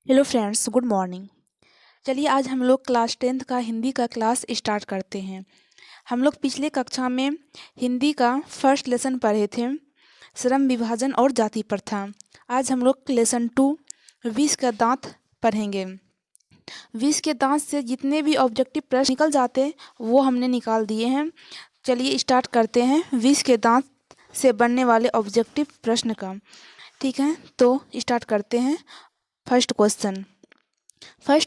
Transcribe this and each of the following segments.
Hello friends, good morning. चलिए आज हम लोग क्लास 10th का हिंदी का क्लास स्टार्ट करते हैं। हम लोग पिछले कक्षा में हिंदी का फर्स्ट लेसन पढ़े थे, श्रम विभाजन और जाति प्रथा। आज हम लोग लेसन 2 विष का दांत पढ़ेंगे। विष के दांत से जितने भी ऑब्जेक्टिव प्रश्न निकल जाते वो हमने निकाल दिए हैं। चलिए स्टार्ट करते हैं विष के दांत से बनने वाले ऑब्जेक्टिव प्रश्न का। ठीक है, तो स्टार्ट करते हैं। फर्स्ट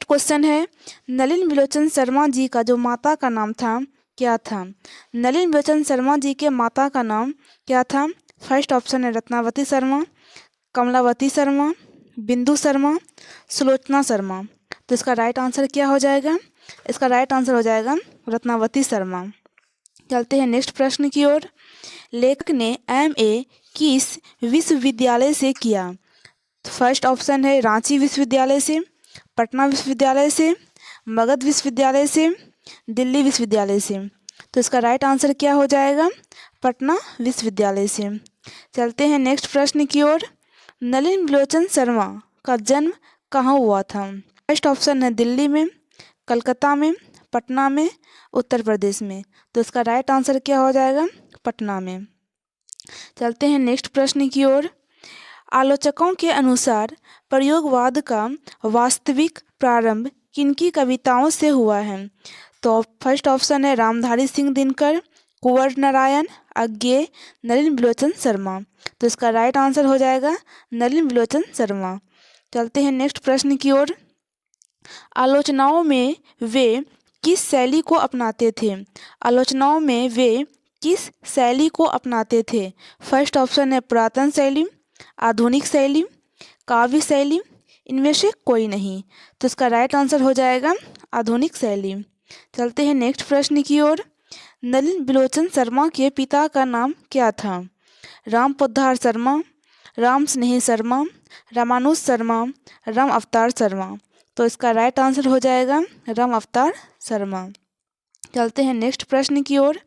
क्वेश्चन है, नलिन विलोचन शर्मा जी का जो माता का नाम था क्या था? नलिन विलोचन शर्मा जी के माता का नाम क्या था? फर्स्ट ऑप्शन है रत्नावती शर्मा, कमलावती शर्मा, बिंदु शर्मा, सुलोचना शर्मा। तो इसका राइट आंसर क्या हो जाएगा? इसका राइट आंसर हो जाएगा रत्नावती शर्मा। चलते हैं नेक्स्ट प्रश्न की ओर। लेखक ने MA किस विश्वविद्यालय से किया? फर्स्ट ऑप्शन है रांची विश्वविद्यालय से, पटना विश्वविद्यालय से, मगध विश्वविद्यालय से, दिल्ली विश्वविद्यालय से। तो इसका राइट आंसर क्या हो जाएगा? पटना विश्वविद्यालय से। चलते हैं नेक्स्ट प्रश्न की ओर। नलिन विलोचन शर्मा का जन्म कहाँ हुआ था? फर्स्ट ऑप्शन है दिल्ली में, कलकत्ता में, पटना में, उत्तर प्रदेश में। तो इसका राइट आंसर क्या हो जाएगा? पटना में। चलते हैं नेक्स्ट प्रश्न की ओर। आलोचकों के अनुसार प्रयोगवाद का वास्तविक प्रारंभ किनकी कविताओं से हुआ है? तो फर्स्ट ऑप्शन है रामधारी सिंह दिनकर, कुंवर नारायण, अज्ञेय, नलिन विलोचन शर्मा। तो इसका राइट आंसर हो जाएगा नलिन विलोचन शर्मा। चलते हैं नेक्स्ट प्रश्न की ओर। आलोचनाओं में वे किस शैली को अपनाते थे? आलोचनाओं में वे किस शैली को अपनाते थे? फर्स्ट ऑप्शन है पुरातन शैली, आधुनिक शैली, काव्य शैली, इनमें से कोई नहीं। तो इसका राइट आंसर हो जाएगा आधुनिक शैली। चलते हैं नेक्स्ट प्रश्न की ओर। नलिन विलोचन शर्मा के पिता का नाम क्या था? राम पोद्दार शर्मा, राम स्नेही शर्मा, रामानुज शर्मा, राम अवतार शर्मा। तो इसका राइट आंसर हो जाएगा राम अवतार शर्मा। चलते हैं नेक्स्ट प्रश्न की ओर।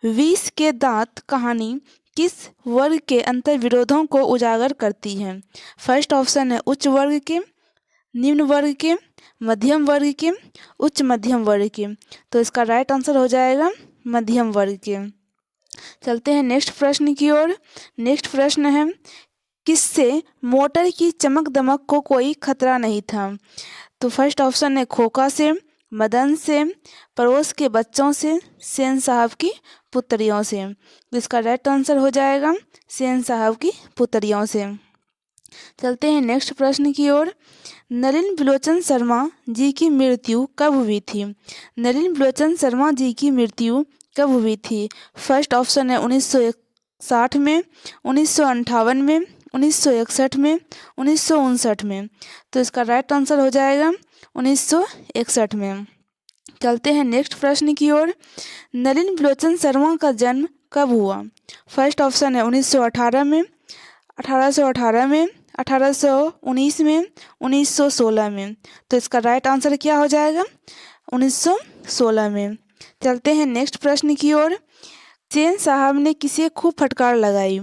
विष के दांत कहानी किस वर्ग के अंतर विरोधों को उजागर करती है? फर्स्ट ऑप्शन है उच्च वर्ग के, निम्न वर्ग के, मध्यम वर्ग के, उच्च मध्यम वर्ग के। तो इसका राइट आंसर हो जाएगा मध्यम वर्ग के। चलते हैं नेक्स्ट प्रश्न की ओर। नेक्स्ट प्रश्न है, किससे मोटर की चमक दमक को कोई खतरा नहीं था? तो फर्स्ट ऑप्शन है खोखा से, मदन से, पड़ोस के बच्चों से, सेन साहब की पुत्रियों से। तो इसका राइट आंसर हो जाएगा सेन साहब की पुत्रियों से। चलते हैं नेक्स्ट प्रश्न की ओर। नलिन विलोचन शर्मा जी की मृत्यु कब हुई थी? नलिन विलोचन शर्मा जी की मृत्यु कब हुई थी? फर्स्ट ऑप्शन है 1960 में, 1958 में, 1961 में, 1959 में। तो इसका राइट आंसर हो जाएगा 1961 में। चलते हैं नेक्स्ट प्रश्न की ओर। नलिन विलोचन शर्मा का जन्म कब हुआ? फर्स्ट ऑप्शन है 1918 में, 1818 में, 1819 में, 1916 में। तो इसका राइट आंसर क्या हो जाएगा? 1916 में। चलते हैं नेक्स्ट प्रश्न की ओर। सेन साहब ने किसे खूब फटकार लगाई?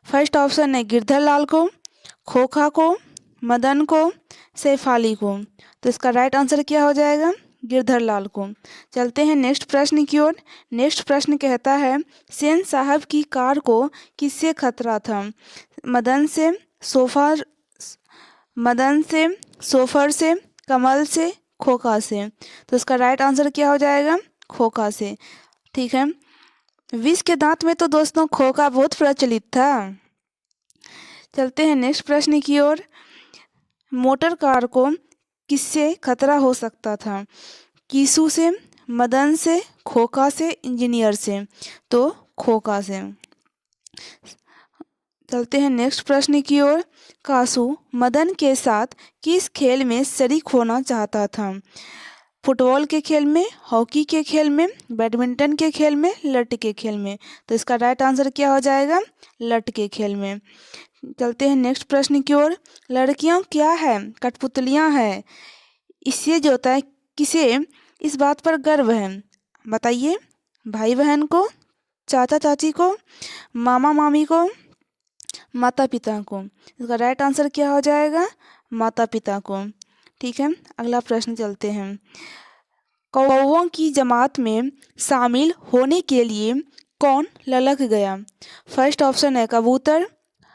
फर्स्ट ऑप्शन है गिरधर लाल को, खोखा को, मदन को, सैफाली को। तो इसका राइट आंसर क्या हो जाएगा? गिरधर लाल को। चलते हैं नेक्स्ट प्रश्न की ओर। नेक्स्ट प्रश्न कहता है, सेन साहब की कार को किससे खतरा था? मदन से, सोफर से, कमल से, खोखा से। तो इसका राइट आंसर क्या हो जाएगा? खोखा से। ठीक है, विष के दांत में तो दोस्तों खोखा बहुत प्रचलित था। चलते हैं नेक्स्ट प्रश्न की ओर। मोटर कार को किससे खतरा हो सकता था? कीसू से, मदन से, खोखा से, इंजीनियर से। तो खोखा से। चलते हैं नेक्स्ट प्रश्न की ओर। कासू मदन के साथ किस खेल में शरीक होना चाहता था? फुटबॉल के खेल में, हॉकी के खेल में, बैडमिंटन के खेल में, लठ के खेल में। तो इसका राइट आंसर क्या हो जाएगा? लठ के खेल में। चलते हैं नेक्स्ट प्रश्न की ओर। लड़कियां क्या है? कठपुतलियां हैं। इससे जो होता है, किसे इस बात पर गर्व है? बताइए। भाई बहन को, चाचा चाची को, मामा मामी को, माता पिता को। इसका राइट आंसर क्या हो जाएगा? माता पिता को। ठीक है, अगला प्रश्न चलते हैं। कौवों की जमात में शामिल होने के लिए कौन ललक गया? फर्स्ट ऑप्शन है कबूतर,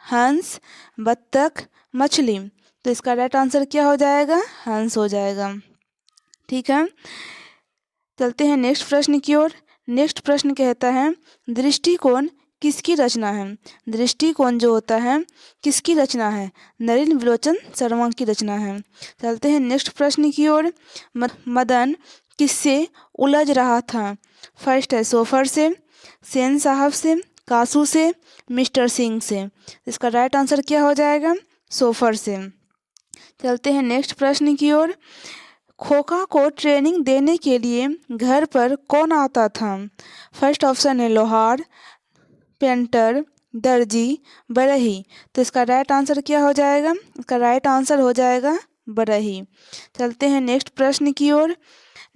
हंस, बत्तख, मछली। तो इसका राइट आंसर क्या हो जाएगा? हंस हो जाएगा। ठीक है, चलते हैं नेक्स्ट प्रश्न की ओर। नेक्स्ट प्रश्न कहता है दृष्टिकोण किसकी रचना है? दृष्टिकोण जो होता है किसकी रचना है? नलिन विलोचन शर्मा की रचना है। चलते हैं नेक्स्ट प्रश्न की ओर। मदन किससे उलझ रहा था? फर्स्ट है सोफर से, सेन साहब से, कासू से, मिस्टर सिंह से। इसका राइट आंसर क्या हो जाएगा? सोफर से। चलते हैं नेक्स्ट प्रश्न की ओर। खोखा को ट्रेनिंग देने के लिए घर पर कौन आता था? फर्स्ट ऑप्शन है लोहार, पेंटर, दर्जी, बरही। तो इसका राइट आंसर क्या हो जाएगा? इसका राइट आंसर हो जाएगा बरही। चलते हैं नेक्स्ट प्रश्न की ओर।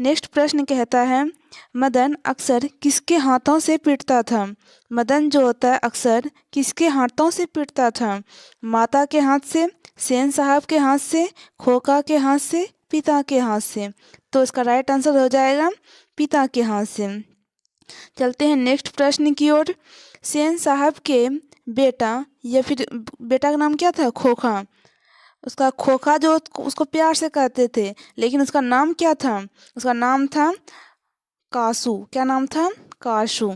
नेक्स्ट प्रश्न कहता है मदन अक्सर किसके हाथों से पीटता था? मदन जो होता है अक्सर किसके हाथों से पीटता था? माता के हाथ से, सेन साहब के हाथ से, खोखा के हाथ से, पिता के हाथ से। तो इसका राइट आंसर हो जाएगा पिता के हाथ से। चलते हैं नेक्स्ट प्रश्न की ओर। सेन साहब के बेटा या फिर बेटा का नाम क्या था? खोखा। उसका खोखा जो उसको प्यार से कहते थे, लेकिन उसका नाम क्या था? उसका नाम था कासू। क्या नाम था? कासू।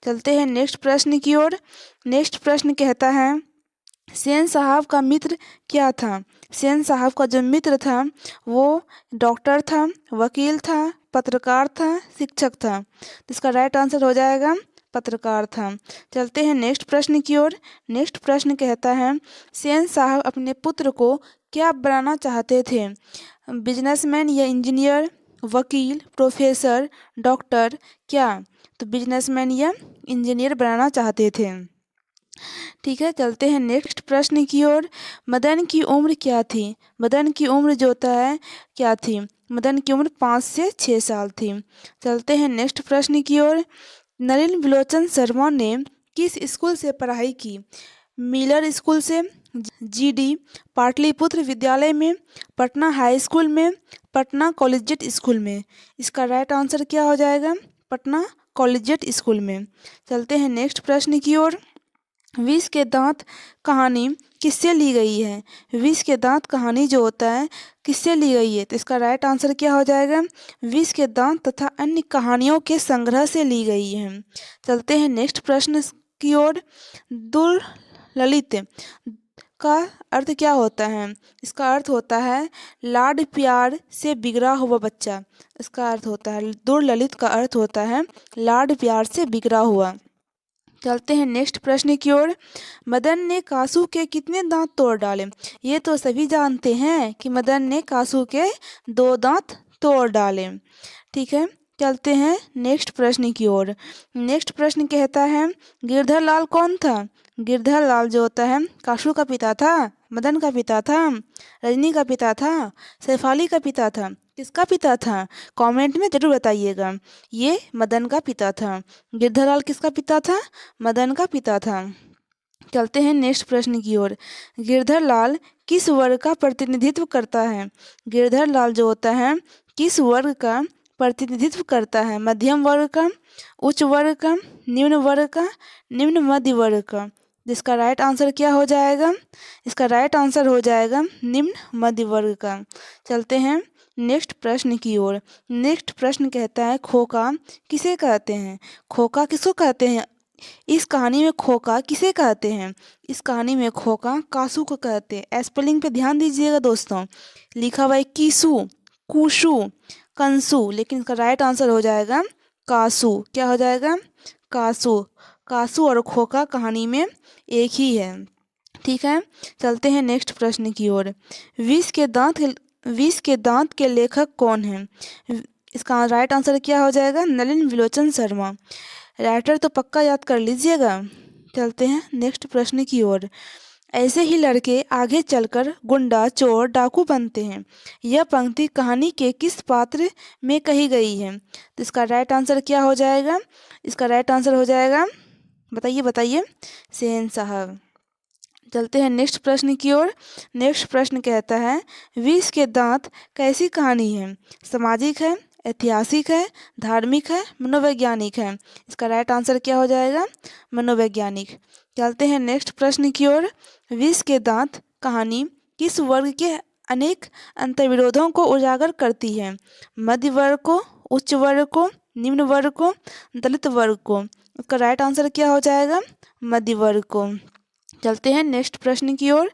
चलते हैं नेक्स्ट प्रश्न की ओर। नेक्स्ट प्रश्न कहता है सेन साहब का मित्र क्या था? सेन साहब का जो मित्र था वो डॉक्टर था, वकील था, पत्रकार था, शिक्षक था। तो इसका राइट आंसर हो जाएगा पत्रकार था। चलते हैं नेक्स्ट प्रश्न की ओर। नेक्स्ट प्रश्न कहता है सेन साहब अपने पुत्र को क्या बनाना चाहते थे? बिजनेसमैन या इंजीनियर, वकील, प्रोफेसर, डॉक्टर, क्या? तो बिजनेसमैन या इंजीनियर बनाना चाहते थे। ठीक है, चलते हैं नेक्स्ट प्रश्न की ओर। मदन की उम्र क्या थी? मदन की उम्र जो होता है क्या थी? मदन की उम्र 5 से 6 साल थी। चलते हैं नेक्स्ट प्रश्न की ओर। नलिन विलोचन शर्मा ने किस स्कूल से पढ़ाई की? मिलर स्कूल से, जीडी पाटलिपुत्र विद्यालय में, पटना हाई स्कूल में, पटना कॉलेजिएट स्कूल में। इसका राइट आंसर क्या हो जाएगा? पटना कॉलेजिएट स्कूल में। चलते हैं नेक्स्ट प्रश्न की ओर। विष के दांत कहानी किससे ली गई है? विष के दांत कहानी जो होता है किससे ली गई है? तो इसका राइट आंसर क्या हो जाएगा? विष के दांत तथा अन्य कहानियों के संग्रह से ली गई है। चलते हैं नेक्स्ट प्रश्न की ओर। दुर्ललित का अर्थ क्या होता है? इसका अर्थ होता है लाड प्यार से बिगड़ा हुआ बच्चा। इसका अर्थ होता है दुर्ललित का अर्थ होता है लाड प्यार से बिगड़ा हुआ। चलते हैं नेक्स्ट प्रश्न की ओर। मदन ने कासू के कितने दांत तोड़ डाले? ये तो सभी जानते हैं कि मदन ने कासू के 2 दांत तोड़ डाले। ठीक है, चलते हैं नेक्स्ट प्रश्न की ओर। नेक्स्ट प्रश्न कहता है गिरधर लाल कौन था? गिरधर लाल जो होता है कासू का पिता था, मदन का पिता था, रजनी का पिता था, शेफाली का पिता था। किसका पिता था? कमेंट में जरूर बताइएगा। ये मदन का पिता था। गिरधर लाल किसका पिता था? मदन का पिता था। चलते हैं नेक्स्ट प्रश्न की ओर। गिरधर लाल किस वर्ग का प्रतिनिधित्व करता है? गिरधर लाल जो होता है किस वर्ग का प्रतिनिधित्व करता है? मध्यम वर्ग का, उच्च वर्ग का, निम्न वर्ग का, निम्न मध्य वर्ग का। जिसका राइट आंसर क्या हो जाएगा? इसका राइट आंसर हो जाएगा निम्न मध्य वर्ग का। चलते हैं नेक्स्ट प्रश्न की ओर। नेक्स्ट प्रश्न कहता है खोखा किसे कहते हैं? खोखा किसको कहते हैं? इस कहानी में खोखा किसे कहते हैं? इस कहानी में खोखा कासू को कहते हैं। स्पेलिंग पे ध्यान दीजिएगा दोस्तों। लिखा हुआ है कीसू, कुशु, कंसु, लेकिन इसका राइट आंसर हो जाएगा कासू। क्या हो जाएगा? कासू। कासू और खोखा कहानी में एक ही है। ठीक है, चलते हैं नेक्स्ट प्रश्न की ओर। विष के दांत के लेखक कौन हैं? इसका राइट आंसर क्या हो जाएगा? नलिन विलोचन शर्मा। राइटर तो पक्का याद कर लीजिएगा। चलते हैं नेक्स्ट प्रश्न की ओर। ऐसे ही लड़के आगे चलकर गुंडा, चोर, डाकू बनते हैं। यह पंक्ति कहानी के किस पात्र में कही गई है? तो इसका राइट आंसर क्या हो जाएगा? इसका राइट आंसर हो जाएगा, बताइए बताइए, सेन साहब। चलते हैं नेक्स्ट प्रश्न की ओर। नेक्स्ट प्रश्न कहता है, विष के दांत कैसी कहानी है? सामाजिक है, ऐतिहासिक है, धार्मिक है, मनोवैज्ञानिक है? इसका राइट आंसर क्या हो जाएगा? मनोवैज्ञानिक। चलते हैं नेक्स्ट प्रश्न की ओर। विष के दांत कहानी किस वर्ग के अनेक अंतर्विरोधों को उजागर करती है? मध्य वर्ग को, उच्च वर्ग को, निम्न वर्ग को, दलित वर्ग को? इसका राइट आंसर क्या हो जाएगा? मध्य वर्ग को। चलते हैं नेक्स्ट प्रश्न की ओर।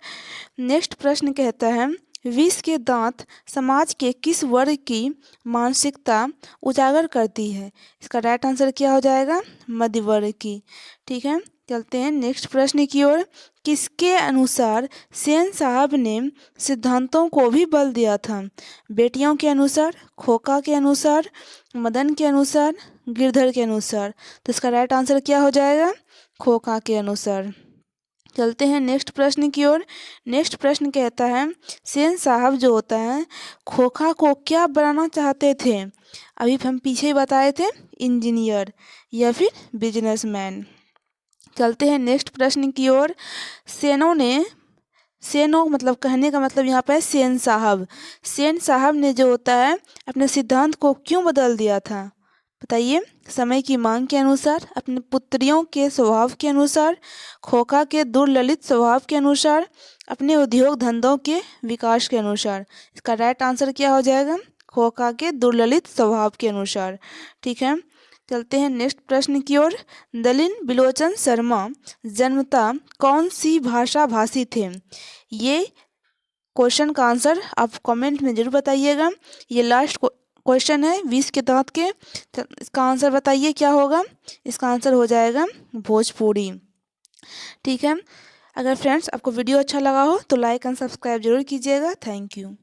नेक्स्ट प्रश्न कहता है, विष के दांत समाज के किस वर्ग की मानसिकता उजागर करती है? इसका राइट आंसर क्या हो जाएगा? मध्य वर्ग की। ठीक है, चलते हैं नेक्स्ट प्रश्न की ओर। किसके अनुसार सेन साहब ने सिद्धांतों को भी बल दिया था? बेटियों के अनुसार, खोका के अनुसार, मदन के अनुसार, गिरधर के अनुसार? तो इसका राइट आंसर क्या हो जाएगा? खोका के अनुसार। चलते हैं नेक्स्ट प्रश्न की ओर। नेक्स्ट प्रश्न कहता है, सेन साहब जो होता है खोखा को क्या बनाना चाहते थे? अभी हम पीछे ही बताए थे, इंजीनियर या फिर बिजनेसमैन। चलते हैं नेक्स्ट प्रश्न की ओर। सेनों मतलब कहने का मतलब यहाँ पे सेन साहब ने जो होता है अपने सिद्धांत को क्यों बदल दिया था? बताइए। समय की मांग के अनुसार, अपने पुत्रियों के स्वभाव के अनुसार, खोखा के दुर्ललित स्वभाव के अनुसार, अपने उद्योग धंधों के विकास के अनुसार? इसका राइट आंसर क्या हो जाएगा? खोखा के दुर्ललित स्वभाव के अनुसार। ठीक है, चलते हैं नेक्स्ट प्रश्न की ओर। नलिन बिलोचन शर्मा जन्मतः कौन सी भाषा भाषी थे? ये क्वेश्चन का आंसर आप कमेंट में जरूर बताइएगा। ये लास्ट क्वेश्चन है विष के दांत के। इसका आंसर बताइए क्या होगा? इसका आंसर हो जाएगा भोजपुरी। ठीक है, अगर फ्रेंड्स आपको वीडियो अच्छा लगा हो तो लाइक एंड सब्सक्राइब जरूर कीजिएगा। Thank you.